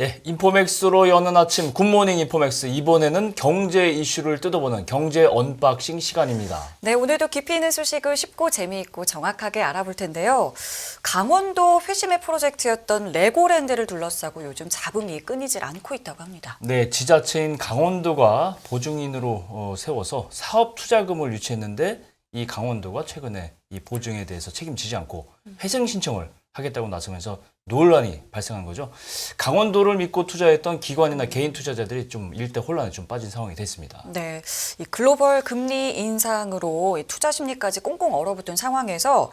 예, 인포맥스로 여는 아침 굿모닝 인포맥스. 이번에는 경제 이슈를 뜯어보는 경제 언박싱 시간입니다. 네, 오늘도 깊이 있는 소식을 쉽고 재미있고 정확하게 알아볼 텐데요. 강원도 회심의 프로젝트였던 레고랜드를 둘러싸고 요즘 잡음이 끊이질 않고 있다고 합니다. 네, 지자체인 강원도가 보증인으로 세워서 사업 투자금을 유치했는데 이 강원도가 최근에 이 보증에 대해서 책임지지 않고 회생 신청을 하겠다고 나서면서 논란이 발생한 거죠. 강원도를 믿고 투자했던 기관이나 개인 투자자들이 좀 일대 혼란에 좀 빠진 상황이 됐습니다. 네, 이 글로벌 금리 인상으로 이 투자 심리까지 꽁꽁 얼어붙은 상황에서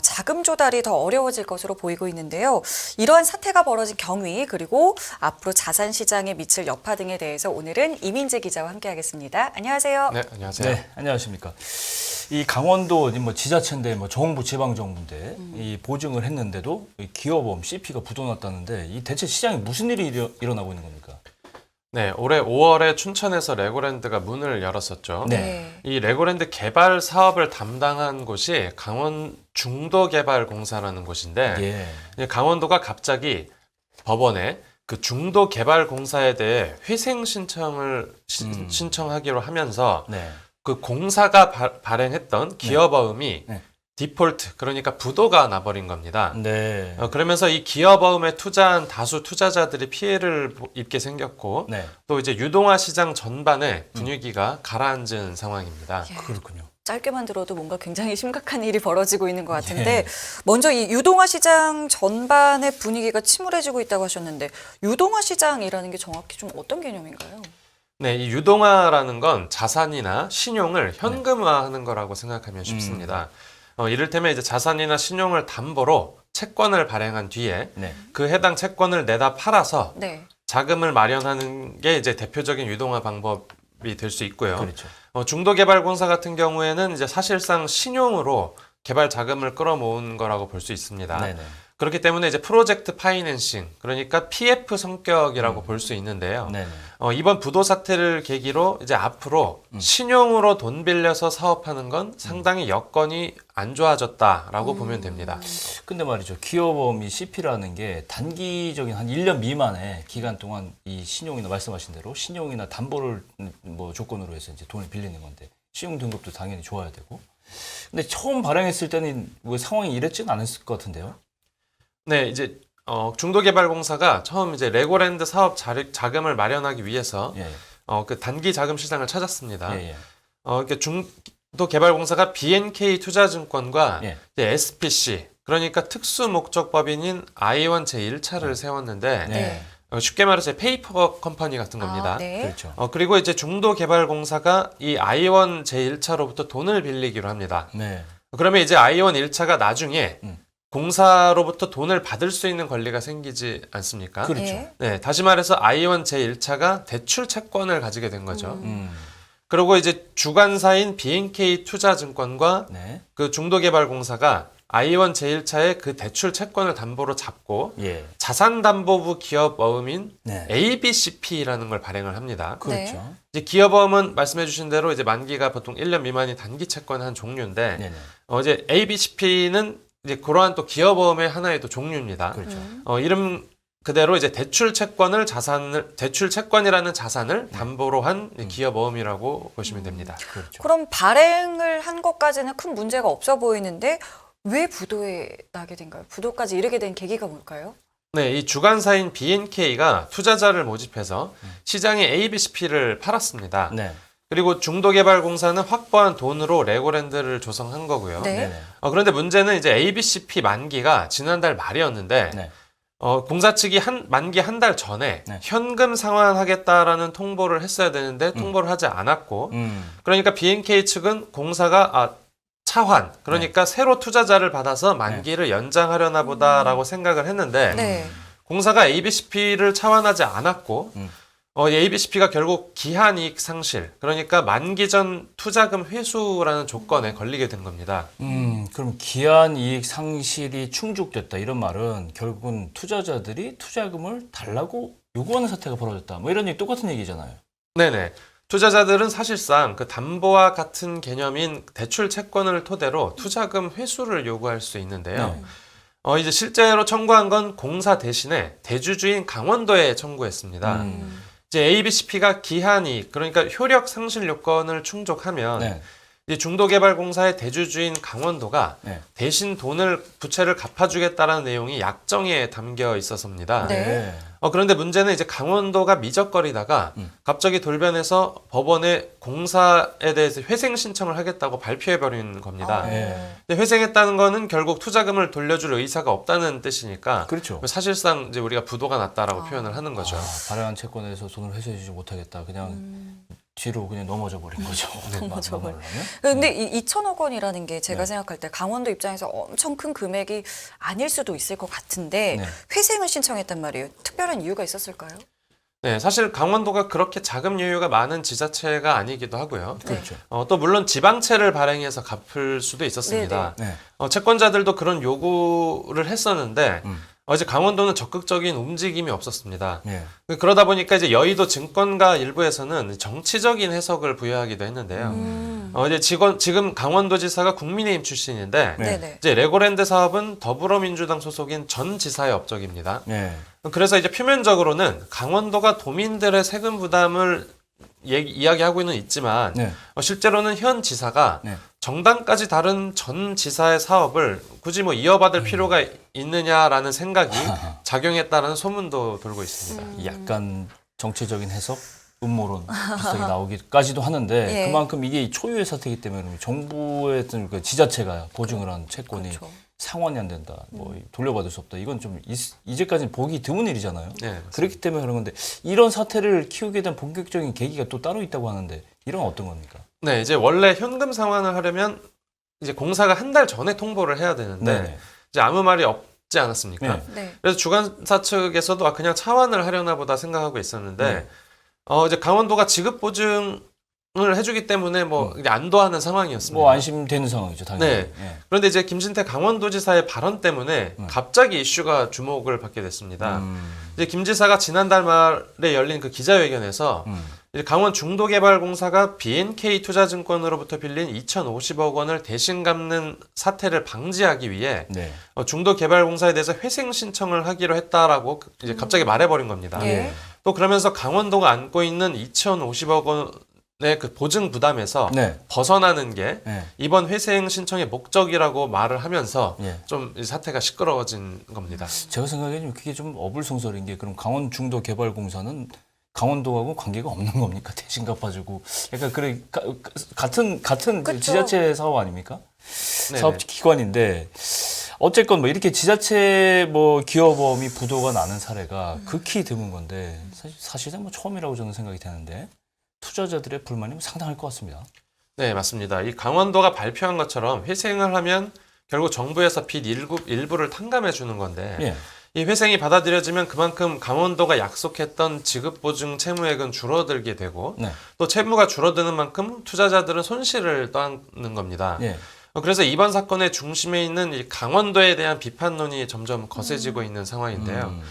자금 조달이 더 어려워질 것으로 보이고 있는데요. 이러한 사태가 벌어진 경위 그리고 앞으로 자산 시장에 미칠 여파 등에 대해서 오늘은 이민재 기자와 함께하겠습니다. 안녕하세요. 네, 안녕하세요. 네, 안녕하십니까. 이 강원도 뭐 지자체인데 뭐 정부 지방정부인데 이 보증을 했는데도 이 기업보험 CP가 부도났다는데 이 대체 시장에 무슨 일이 일어나고 있는 겁니까? 네, 올해 5월에 춘천에서 레고랜드가 문을 열었었죠. 네. 이 레고랜드 개발 사업을 담당한 곳이 강원 중도개발공사라는 곳인데 강원도가 갑자기 법원에 그 중도개발공사에 대해 회생 신청을 신청하기로 하면서 그 공사가 발행했던 기업어음이 디폴트, 그러니까 부도가 나버린 겁니다. 네. 그러면서 이 기업어음에 투자한 다수 투자자들이 피해를 입게 생겼고 또 이제 유동화 시장 전반의 분위기가 가라앉은 상황입니다. 그렇군요. 짧게만 들어도 뭔가 굉장히 심각한 일이 벌어지고 있는 것 같은데 먼저 이 유동화 시장 전반의 분위기가 침울해지고 있다고 하셨는데 유동화 시장이라는 게 정확히 좀 어떤 개념인가요? 네, 이 유동화라는 건 자산이나 신용을 현금화하는 거라고 생각하면 쉽습니다. 이를테면 이제 자산이나 신용을 담보로 채권을 발행한 뒤에 그 해당 채권을 내다 팔아서 자금을 마련하는 게 이제 대표적인 유동화 방법이 될 수 있고요. 그렇죠. 중도개발공사 같은 경우에는 이제 사실상 신용으로 개발 자금을 끌어모은 거라고 볼 수 있습니다. 그렇기 때문에 이제 프로젝트 파이낸싱, 그러니까 PF 성격이라고 볼 수 있는데요. 이번 부도 사태를 계기로 이제 앞으로 신용으로 돈 빌려서 사업하는 건 상당히 여건이 안 좋아졌다라고 보면 됩니다. 근데 말이죠. 기업보험이 CP라는 게 단기적인 한 1년 미만의 기간 동안 이 신용이나 말씀하신 대로 신용이나 담보를 뭐 조건으로 해서 이제 돈을 빌리는 건데 신용 등급도 당연히 좋아야 되고. 근데 처음 발행했을 때는 뭐 상황이 이랬지는 않았을 것 같은데요. 네, 이제 중도개발공사가 처음 이제 레고랜드 사업 자금을 마련하기 위해서 그 단기 자금 시장을 찾았습니다. 이렇게 중도개발공사가 BNK 투자증권과 SPC, 그러니까 특수목적법인인 I1 제1차를 세웠는데 쉽게 말해서 페이퍼 컴퍼니 같은 겁니다. 그렇죠. 그리고 이제 중도개발공사가 이 I1 제1차로부터 돈을 빌리기로 합니다. 그러면 이제 I1 1차가 나중에 공사로부터 돈을 받을 수 있는 권리가 생기지 않습니까? 그렇죠. 네, 다시 말해서 I1 제1차가 대출 채권을 가지게 된 거죠. 그리고 이제 주관사인 BNK 투자증권과 그 중도개발공사가 I1 제1차의 그 대출 채권을 담보로 잡고 자산담보부 기업어음인 ABCP라는 걸 발행을 합니다. 그렇죠. 이제 기업어음은 말씀해 주신 대로 이제 만기가 보통 1년 미만이 단기 채권 한 종류인데 이제 ABCP는 이제 그러한 또 기업보험의 하나의 또 종류입니다. 그렇죠. 이름 그대로 이제 대출 채권이라는 자산을 담보로 한 기업보험이라고 보시면 됩니다. 그렇죠. 그럼 발행을 한 것까지는 큰 문제가 없어 보이는데 왜 부도에 나게 된가요? 부도까지 이르게 된 계기가 뭘까요? 네, 이 주관사인 BNK가 투자자를 모집해서 시장에 ABCP를 팔았습니다. 그리고 중도개발공사는 확보한 돈으로 레고랜드를 조성한 거고요. 그런데 문제는 이제 ABCP 만기가 지난달 말이었는데 공사 측이 만기 한 달 전에 현금 상환하겠다라는 통보를 했어야 되는데 통보를 하지 않았고 그러니까 BNK 측은 공사가 차환, 그러니까 새로 투자자를 받아서 만기를 연장하려나 보다라고 생각을 했는데 공사가 ABCP를 차환하지 않았고 ABCP가 결국 기한이익 상실, 그러니까 만기 전 투자금 회수라는 조건에 걸리게 된 겁니다. 그럼 기한이익 상실이 충족됐다 이런 말은 결국은 투자자들이 투자금을 달라고 요구하는 사태가 벌어졌다. 뭐 이런 얘기 똑같은 얘기잖아요. 네네. 투자자들은 사실상 그 담보와 같은 개념인 대출 채권을 토대로 투자금 회수를 요구할 수 있는데요. 이제 실제로 청구한 건 공사 대신에 대주주인 강원도에 청구했습니다. 이제 ABCP가 기한이 그러니까 효력 상실 요건을 충족하면 네. 이제 중도개발공사의 대주주인 강원도가 네. 대신 부채를 갚아주겠다라는 내용이 약정에 담겨 있어서입니다. 네. 그런데 문제는 이제 강원도가 미적거리다가 갑자기 돌변해서 법원에 공사에 대해서 회생 신청을 하겠다고 발표해버린 겁니다. 네. 근데 회생했다는 거는 결국 투자금을 돌려줄 의사가 없다는 뜻이니까 그렇죠. 사실상 이제 우리가 부도가 났다라고 표현을 하는 거죠. 발행한 채권에서 돈을 회수해주지 못하겠다. 그냥 뒤로 그냥 넘어져 버린 거죠. 넘어져 버린. 말하면. 근데 이 2천억 원이라는 게 제가 네. 생각할 때 강원도 입장에서 엄청 큰 금액이 아닐 수도 있을 것 같은데 네. 회생을 신청했단 말이에요. 특별한 이유가 있었을까요? 네, 사실 강원도가 그렇게 자금 여유가 많은 지자체가 아니기도 하고요. 그렇죠. 또 물론 지방채를 발행해서 갚을 수도 있었습니다. 네. 채권자들도 그런 요구를 했었는데 이제 강원도는 적극적인 움직임이 없었습니다. 네. 그러다 보니까 이제 여의도 증권가 일부에서는 정치적인 해석을 부여하기도 했는데요. 이제 지금 강원도지사가 국민의힘 출신인데 네. 네네. 이제 레고랜드 사업은 더불어민주당 소속인 전 지사의 업적입니다. 네. 그래서 이제 표면적으로는 강원도가 도민들의 세금 부담을 이야기하고는 있지만 네. 실제로는 현 지사가 네. 정당까지 다른 전 지사의 사업을 굳이 뭐 이어받을 필요가 있느냐라는 생각이 작용했다라는 소문도 돌고 있습니다. 약간 정치적인 해석, 음모론 비슷하게 나오기까지도 하는데 예. 그만큼 이게 초유의 사태이기 때문에 정부의 어떤 그 지자체가 보증을 한 채권이 그렇죠. 상환이 안 된다, 뭐 돌려받을 수 없다. 이건 좀 이제까지는 보기 드문 일이잖아요. 네, 맞습니다. 그렇기 때문에 그런 건데 이런 사태를 키우게 된 본격적인 계기가 또 따로 있다고 하는데 이런 건 어떤 겁니까? 네, 이제 원래 현금 상환을 하려면 이제 공사가 한 달 전에 통보를 해야 되는데 네. 이제 아무 말이 없지 않았습니까? 네. 네. 그래서 주관사 측에서도 그냥 차환을 하려나 보다 생각하고 있었는데 네. 이제 강원도가 지급 보증을 해주기 때문에 뭐 이게 안도하는 상황이었습니다. 뭐 안심되는 상황이죠, 당연히. 네. 예. 그런데 이제 김진태 강원도지사의 발언 때문에 갑자기 이슈가 주목을 받게 됐습니다. 이제 김 지사가 지난달 말에 열린 그 기자회견에서 이제 강원 중도개발공사가 BNK 투자증권으로부터 빌린 2,050억 원을 대신 갚는 사태를 방지하기 위해 네. 중도개발공사에 대해서 회생 신청을 하기로 했다라고 이제 갑자기 말해버린 겁니다. 예. 또 그러면서 강원도가 안고 있는 2,050억 원의 그 보증 부담에서 네. 벗어나는 게 네. 이번 회생 신청의 목적이라고 말을 하면서 예. 좀 이 사태가 시끄러워진 겁니다. 제가 생각에는 그게 좀 어불성설인 게 그럼 강원 중도개발공사는 강원도하고 관계가 없는 겁니까? 대신 갚아주고 약간 그래 같은 그쵸. 지자체 사업 아닙니까? 네네. 사업 기관인데 어쨌건 뭐 이렇게 지자체 뭐 기업범이 부도가 나는 사례가 극히 드문 건데 사실상 뭐 처음이라고 저는 생각이 되는데 투자자들의 불만이 상당할 것 같습니다. 네, 맞습니다. 이 강원도가 발표한 것처럼 회생을 하면 결국 정부에서 빚 일부를 탕감해 주는 건데 예. 이 회생이 받아들여지면 그만큼 강원도가 약속했던 지급 보증 채무액은 줄어들게 되고 네. 또 채무가 줄어드는 만큼 투자자들은 손실을 떠안는 겁니다. 예. 그래서 이번 사건의 중심에 있는 이 강원도에 대한 비판론이 점점 거세지고 있는 상황인데요.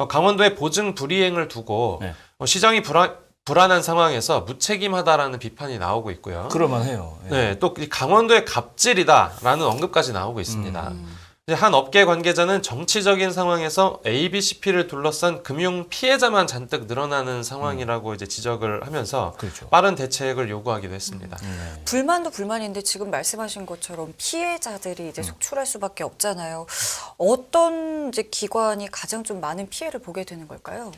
강원도의 보증 불이행을 두고 네. 시장이 불안한 상황에서 무책임하다라는 비판이 나오고 있고요. 그럴만해요. 예. 네, 또 이 강원도의 갑질이다라는 언급까지 나오고 있습니다. 이제 한 업계 관계자는 정치적인 상황에서 ABCP를 둘러싼 금융 피해자만 잔뜩 늘어나는 상황이라고 이제 지적을 하면서 그렇죠. 빠른 대책을 요구하기도 했습니다. 불만도 불만인데 지금 말씀하신 것처럼 피해자들이 이제 속출할 수밖에 없잖아요. 어떤 이제 기관이 가장 좀 많은 피해를 보게 되는 걸까요?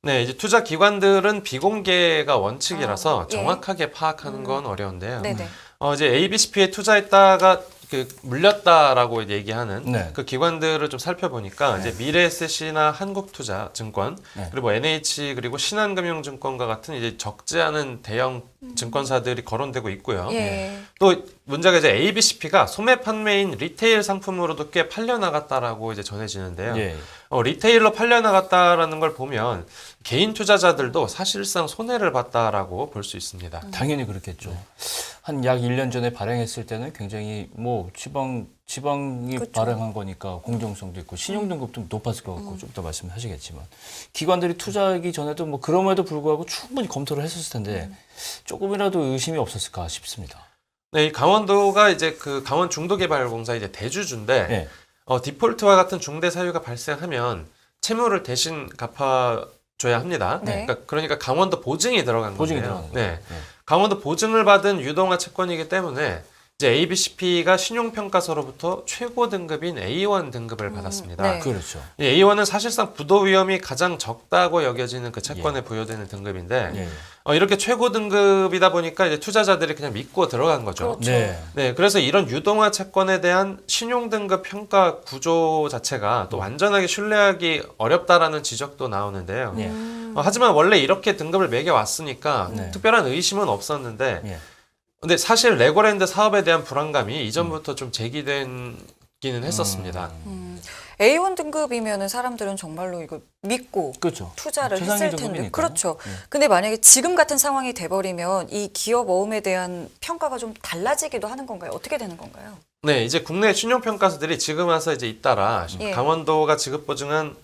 네, 이제 투자 기관들은 비공개가 원칙이라서 예. 정확하게 파악하는 건 어려운데요. 네네. 이제 ABCP에 투자했다가 물렸다라고 얘기하는 네. 그 기관들을 좀 살펴보니까 이제 미래에셋이나 한국투자증권 네. 그리고 NH 그리고 신한금융증권과 같은 이제 적지 않은 대형 증권사들이 거론되고 있고요. 예. 또 문제가 이제 ABCP가 소매 판매인 리테일 상품으로도 꽤 팔려나갔다라고 이제 전해지는데요. 예. 리테일로 팔려나갔다라는 걸 보면 개인 투자자들도 사실상 손해를 봤다라고 볼 수 있습니다. 당연히 그렇겠죠. 한 약 1년 전에 발행했을 때는 굉장히 뭐 지방이 그쵸. 발행한 거니까 공정성도 있고 신용 등급도 높았을 것 같고 좀 이따 말씀하시겠지만 기관들이 투자하기 전에도 뭐 그럼에도 불구하고 충분히 검토를 했었을 텐데 조금이라도 의심이 없었을까 싶습니다. 네, 이 강원도가 이제 그 강원 중도개발공사 이제 대주주인데 예. 디폴트와 같은 중대 사유가 발생하면 채무를 대신 갚아줘야 합니다. 네. 그러니까 강원도 보증이 들어간 보증이 건데요. 들어가는 거예요. 네. 강원도 보증을 받은 유동화 채권이기 때문에 이제 ABCP가 신용평가서로부터 최고 등급인 A1 등급을 받았습니다. 네. 그렇죠. 이 A1은 사실상 부도 위험이 가장 적다고 여겨지는 그 채권에 부여되는 등급인데 예. 이렇게 최고 등급이다 보니까 이제 투자자들이 그냥 믿고 들어간 거죠. 그렇죠. 네, 그래서 이런 유동화 채권에 대한 신용 등급 평가 구조 자체가 또 완전하게 신뢰하기 어렵다라는 지적도 나오는데요. 예. 하지만 원래 이렇게 등급을 매겨 왔으니까 네. 특별한 의심은 없었는데 예. 근데 사실 레고랜드 사업에 대한 불안감이 이전부터 좀 제기되기는 했었습니다. A1 등급이면은 사람들은 정말로 이거 믿고 그렇죠. 투자를 최상위 했을 텐데. 등급이니까요. 그렇죠. 예. 근데 만약에 지금 같은 상황이 돼버리면 이 기업 어음에 대한 평가가 좀 달라지기도 하는 건가요? 어떻게 되는 건가요? 네, 이제 국내 신용평가사들이 지금 와서 이제 잇따라 예. 강원도가 지급 보증한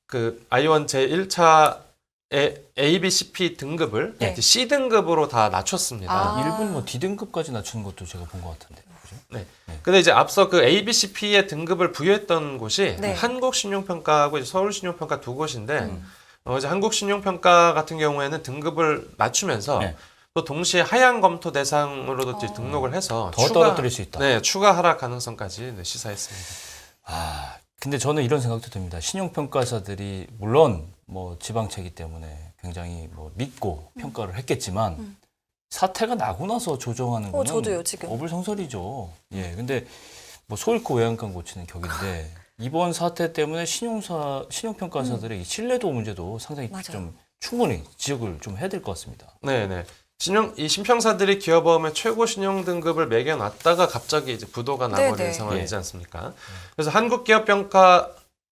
그 I1 제1차 ABCP 등급을 네. 이제 C 등급으로 다 낮췄습니다. 아. 일본 뭐 D 등급까지 낮추는 것도 제가 본 것 같은데. 그죠? 네. 근데 이제 앞서 그 ABCP의 등급을 부여했던 곳이 네. 한국신용평가하고 이제 서울신용평가 두 곳인데 이제 한국신용평가 같은 경우에는 등급을 낮추면서 네. 또 동시에 하향 검토 대상으로도 이제 등록을 해서 더 떨어뜨릴 수 있다. 네, 추가 하락 가능성까지 시사했습니다. 아, 근데 저는 이런 생각도 듭니다. 신용평가사들이 물론 뭐 지방채이기 때문에 굉장히 뭐 믿고 평가를 했겠지만 사태가 나고 나서 조정하는 거는 저도요, 지금. 어불성설이죠. 예, 근데 뭐 소잃고 외양간 고치는 격인데 이번 사태 때문에 신용평가사들의 이 신뢰도 문제도 상당히 맞아요. 좀 충분히 지적을 좀 해야 될 것 같습니다. 네네. 이 신평사들이 기업어음의 최고 신용 등급을 매겨놨다가 갑자기 이제 부도가 나버리는 네네. 상황이지 예. 않습니까? 그래서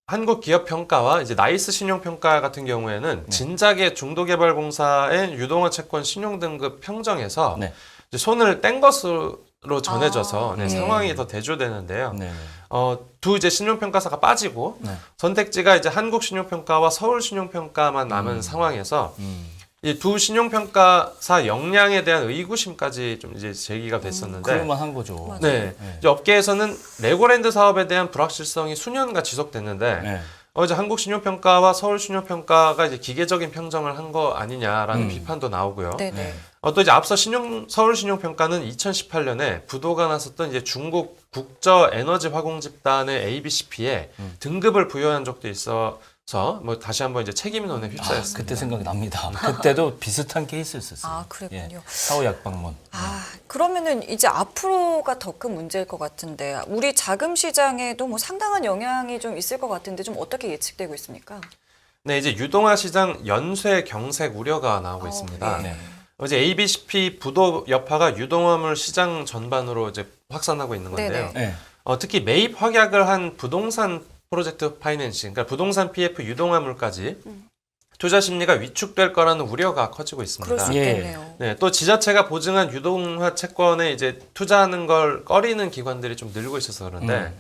한국기업평가와 이제 나이스 신용평가 같은 경우에는 진작에 중도개발공사의 유동화 채권 신용 등급 평정에서 네. 이제 손을 뗀 것으로 전해져서 예. 상황이 더 대조되는데요. 네. 두 이제 신용평가사가 빠지고 네. 선택지가 이제 한국신용평가와 서울신용평가만 남은 상황에서 이 두 신용평가사 역량에 대한 의구심까지 좀 이제 제기가 됐었는데, 그럴만 한 거죠. 맞아요. 네, 네. 이제 업계에서는 레고랜드 사업에 대한 불확실성이 수년간 지속됐는데, 네. 이제 한국신용평가와 서울신용평가가 이제 기계적인 평정을 한 거 아니냐라는 비판도 나오고요. 네네. 또 이제 앞서 서울신용평가는 2018년에 부도가 났었던 이제 중국 국저에너지화공집단의 ABCP에 등급을 부여한 적도 있어서 뭐 다시 한번 이제 책임론에 휩싸였습니다. 그때 생각이 납니다. 그때도 비슷한 케이스였었어요. 아, 그랬군요. 사후 약방문. 그러면은 이제 앞으로가 더 큰 문제일 것 같은데 우리 자금 시장에도 뭐 상당한 영향이 좀 있을 것 같은데 좀 어떻게 예측되고 있습니까? 네, 이제 유동화 시장 연쇄 경색 우려가 나오고 있습니다. 네. 이제 ABCP 부도 여파가 유동화물 시장 전반으로 이제 확산하고 있는 건데요. 네네. 네. 특히 매입 확약을 한 부동산 프로젝트 파이낸싱, 그러니까 부동산 PF 유동화물까지 투자 심리가 위축될 거라는 우려가 커지고 있습니다. 그럴 수 예. 있겠네요. 네, 또 지자체가 보증한 유동화 채권에 이제 투자하는 걸 꺼리는 기관들이 좀 늘고 있어서 그런데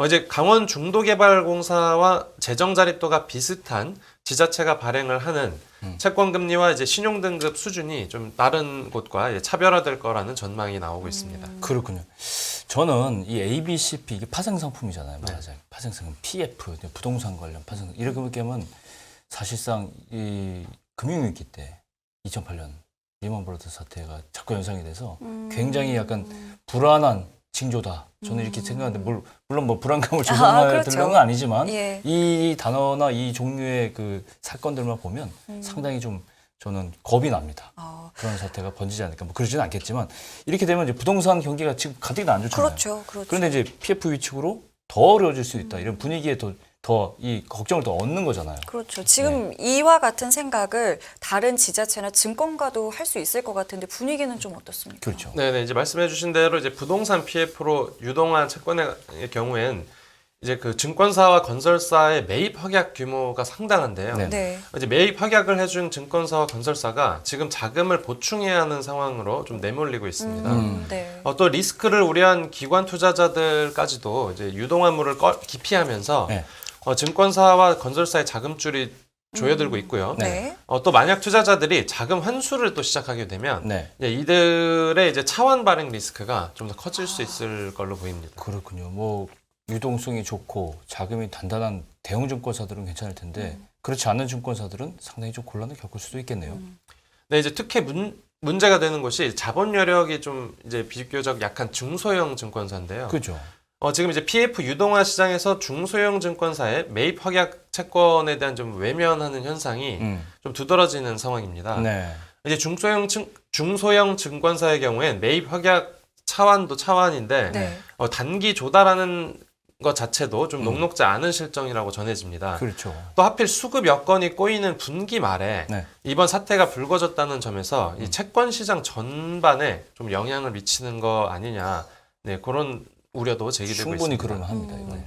이제 강원 중도개발공사와 재정 자립도가 비슷한 지자체가 발행을 하는 채권 금리와 이제 신용 등급 수준이 좀 다른 곳과 이제 차별화될 거라는 전망이 나오고 있습니다. 그렇군요. 저는 이 ABCP 이게 파생 상품이잖아요. 말하자면 파생 상품 PF 부동산 관련 파생 상품. 이렇게 보면 사실상 이 금융위기 때 2008년 리먼 브러더스 사태가 자꾸 연상이 돼서 굉장히 약간 불안한 징조다. 저는 이렇게 생각하는데 물론 뭐 불안감을 조성할 그렇죠. 들은 건 아니지만 예. 이 단어나 이 종류의 그 사건들만 보면 상당히 좀 저는 겁이 납니다. 그런 사태가 번지지 않을까. 뭐 그러지는 않겠지만 이렇게 되면 이제 부동산 경기가 지금 가뜩이나 안 좋잖아요. 그렇죠. 그런데 이제 PF 위축으로 더 어려워질 수 있다. 이런 분위기에 더 이 걱정을 더 얻는 거잖아요. 그렇죠. 지금 이와 같은 생각을 다른 지자체나 증권가도 할 수 있을 것 같은데 분위기는 좀 어떻습니까? 그렇죠. 네, 이제 말씀해주신 대로 이제 부동산 PF로 유동한 채권의 경우엔 이제 그 증권사와 건설사의 매입 확약 규모가 상당한데요. 네. 네. 이제 매입 확약을 해준 증권사와 건설사가 지금 자금을 보충해야 하는 상황으로 좀 내몰리고 있습니다. 네. 또 리스크를 우려한 기관 투자자들까지도 이제 유동화물을 기피하면서 네. 증권사와 건설사의 자금줄이 조여들고 있고요. 네. 또 만약 투자자들이 자금 환수를 또 시작하게 되면 네. 이제 이들의 이제 차원 발행 리스크가 좀 더 커질 수 있을 걸로 보입니다. 그렇군요. 뭐 유동성이 좋고 자금이 단단한 대형 증권사들은 괜찮을 텐데 그렇지 않은 증권사들은 상당히 좀 곤란을 겪을 수도 있겠네요. 네, 이제 특히 문제가 되는 것이 자본 여력이 좀 이제 비교적 약한 중소형 증권사인데요. 그죠. 지금 이제 PF 유동화 시장에서 중소형 증권사의 매입 확약 채권에 대한 좀 외면하는 현상이 좀 두드러지는 상황입니다. 네. 이제 중소형 증권사의 경우엔 매입 확약 차환도 차환인데 네. 단기 조달하는 것 자체도 좀 녹록지 않은 실정이라고 전해집니다. 그렇죠. 또 하필 수급 여건이 꼬이는 분기 말에 네. 이번 사태가 불거졌다는 점에서 이 채권 시장 전반에 좀 영향을 미치는 거 아니냐, 네, 그런 우려도 제기되고 충분히 있습니다. 그럴만합니다. 이거는.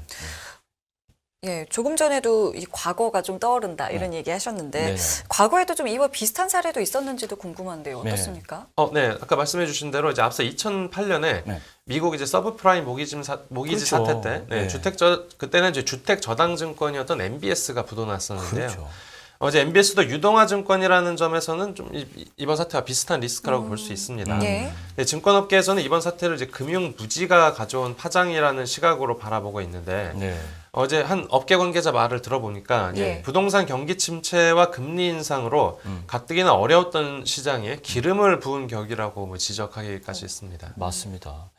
예, 조금 전에도 이 과거가 좀 떠오른다 이런 얘기 하셨는데 네네. 과거에도 좀 이와 비슷한 사례도 있었는지도 궁금한데요. 어떻습니까? 네, 아까 말씀해 주신 대로 이제 앞서 2008년에 네. 미국 이제 서브프라임 모기지 그렇죠. 사태 때, 네, 네. 그때는 이제 주택 저당 증권이었던 MBS가 부도났었는데요. 그렇죠. 이제 MBS도 유동화 증권이라는 점에서는 좀 이번 사태와 비슷한 리스크라고 볼 수 있습니다. 예. 네, 증권업계에서는 이번 사태를 이제 금융 부지가 가져온 파장이라는 시각으로 바라보고 있는데 네. 어제 한 업계 관계자 말을 들어보니까 이제 예. 부동산 경기 침체와 금리 인상으로 가뜩이나 어려웠던 시장에 기름을 부은 격이라고 뭐 지적하기까지 했습니다. 맞습니다.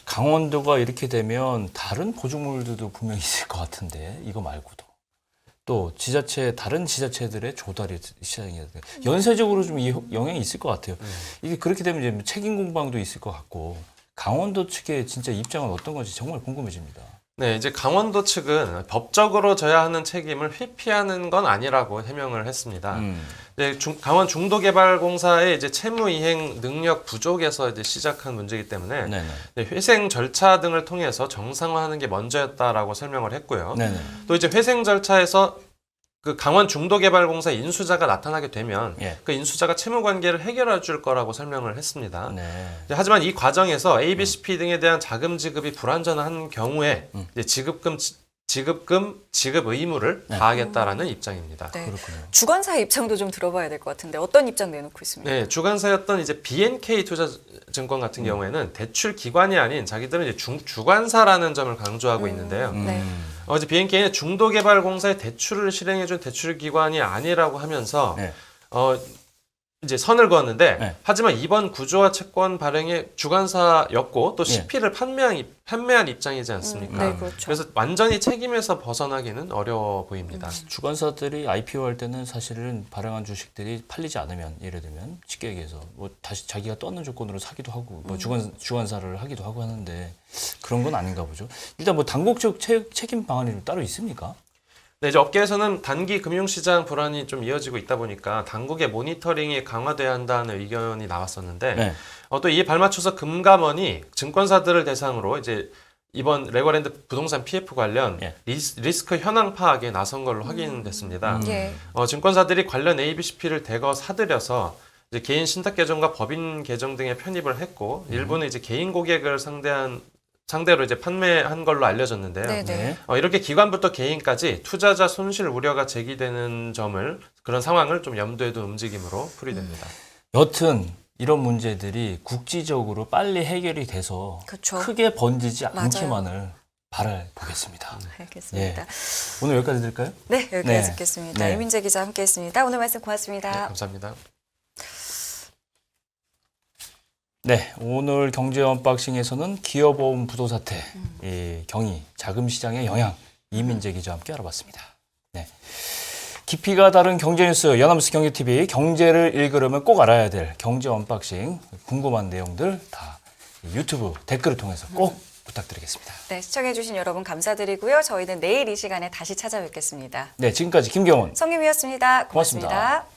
강원도가 이렇게 되면 다른 보조물들도 분명히 있을 것 같은데 이거 말고도 또 다른 지자체들의 조달이 시장이야 돼. 연쇄적으로 좀 영향이 있을 것 같아요. 이게 그렇게 되면 이제 책임 공방도 있을 것 같고 강원도 측의 진짜 입장은 어떤 건지 정말 궁금해집니다. 네, 이제 강원도 측은 법적으로 져야 하는 책임을 회피하는 건 아니라고 해명을 했습니다. 네, 강원 중도개발공사의 이제 채무 이행 능력 부족에서 이제 시작한 문제이기 때문에 네네. 네, 회생 절차 등을 통해서 정상화하는 게 먼저였다라고 설명을 했고요. 네네. 또 이제 회생 절차에서 그 강원 중도개발공사 인수자가 나타나게 되면 예. 그 인수자가 채무 관계를 해결해 줄 거라고 설명을 했습니다. 네. 하지만 이 과정에서 ABCP 등에 대한 자금 지급이 불완전한 경우에 이제 지급 의무를 다하겠다라는 입장입니다. 네. 그렇군요. 주관사의 입장도 좀 들어봐야 될 것 같은데 어떤 입장 내놓고 있습니까? 네, 주관사였던 이제 BNK 투자증권 같은 경우에는 대출 기관이 아닌 자기들은 이제 주관사라는 점을 강조하고 있는데요. 네. 이제 BNK는 중도개발공사에 대출을 실행해준 대출 기관이 아니라고 하면서 네. 이제 선을 그었는데 네. 하지만 이번 구조화 채권 발행의 주관사였고 또 CP를 판매한 입장이지 않습니까? 네, 그렇죠. 그래서 완전히 책임에서 벗어나기는 어려워 보입니다. 주관사들이 IPO 할 때는 사실은 발행한 주식들이 팔리지 않으면 예를 들면 쉽게 얘기해서 뭐 다시 자기가 떴는 조건으로 사기도 하고 뭐 주관사를 하기도 하고 하는데 그런 건 아닌가 보죠. 일단 뭐 당국적 책임 방안이 좀 따로 있습니까? 네, 이제 업계에서는 단기 금융시장 불안이 좀 이어지고 있다 보니까 당국의 모니터링이 강화돼야 한다는 의견이 나왔었는데 네. 또 이에 발맞춰서 금감원이 증권사들을 대상으로 이제 이번 레거랜드 부동산 PF 관련 예. 리스크 현황 파악에 나선 걸로 확인됐습니다. 예. 증권사들이 관련 ABCP를 대거 사들여서 이제 개인 신탁 계정과 법인 계정 등에 편입을 했고 일부는 이제 개인 고객을 상대로 이제 판매한 걸로 알려졌는데요. 네네. 이렇게 기관부터 개인까지 투자자 손실 우려가 제기되는 그런 상황을 좀 염두에 둔 움직임으로 풀이됩니다. 여튼 이런 문제들이 국지적으로 빨리 해결이 돼서 그쵸. 크게 번지지 맞아요. 않기만을 바라보겠습니다. 알겠습니다. 예. 오늘 여기까지 드릴까요? 네, 여기까지 네. 듣겠습니다. 네. 이민재 기자 함께했습니다. 오늘 말씀 고맙습니다. 네, 감사합니다. 네, 오늘 경제 언박싱에서는 기업보험 부도 사태, 이 경위, 자금 시장의 영향, 이민재 기자와 함께 알아봤습니다. 네. 깊이가 다른 경제 뉴스 연합뉴스 경제TV 경제를 읽으려면 꼭 알아야 될 경제 언박싱 궁금한 내용들 다 유튜브 댓글을 통해서 꼭 부탁드리겠습니다. 네, 시청해주신 여러분 감사드리고요. 저희는 내일 이 시간에 다시 찾아뵙겠습니다. 네, 지금까지 김경훈 성님이었습니다. 고맙습니다. 고맙습니다.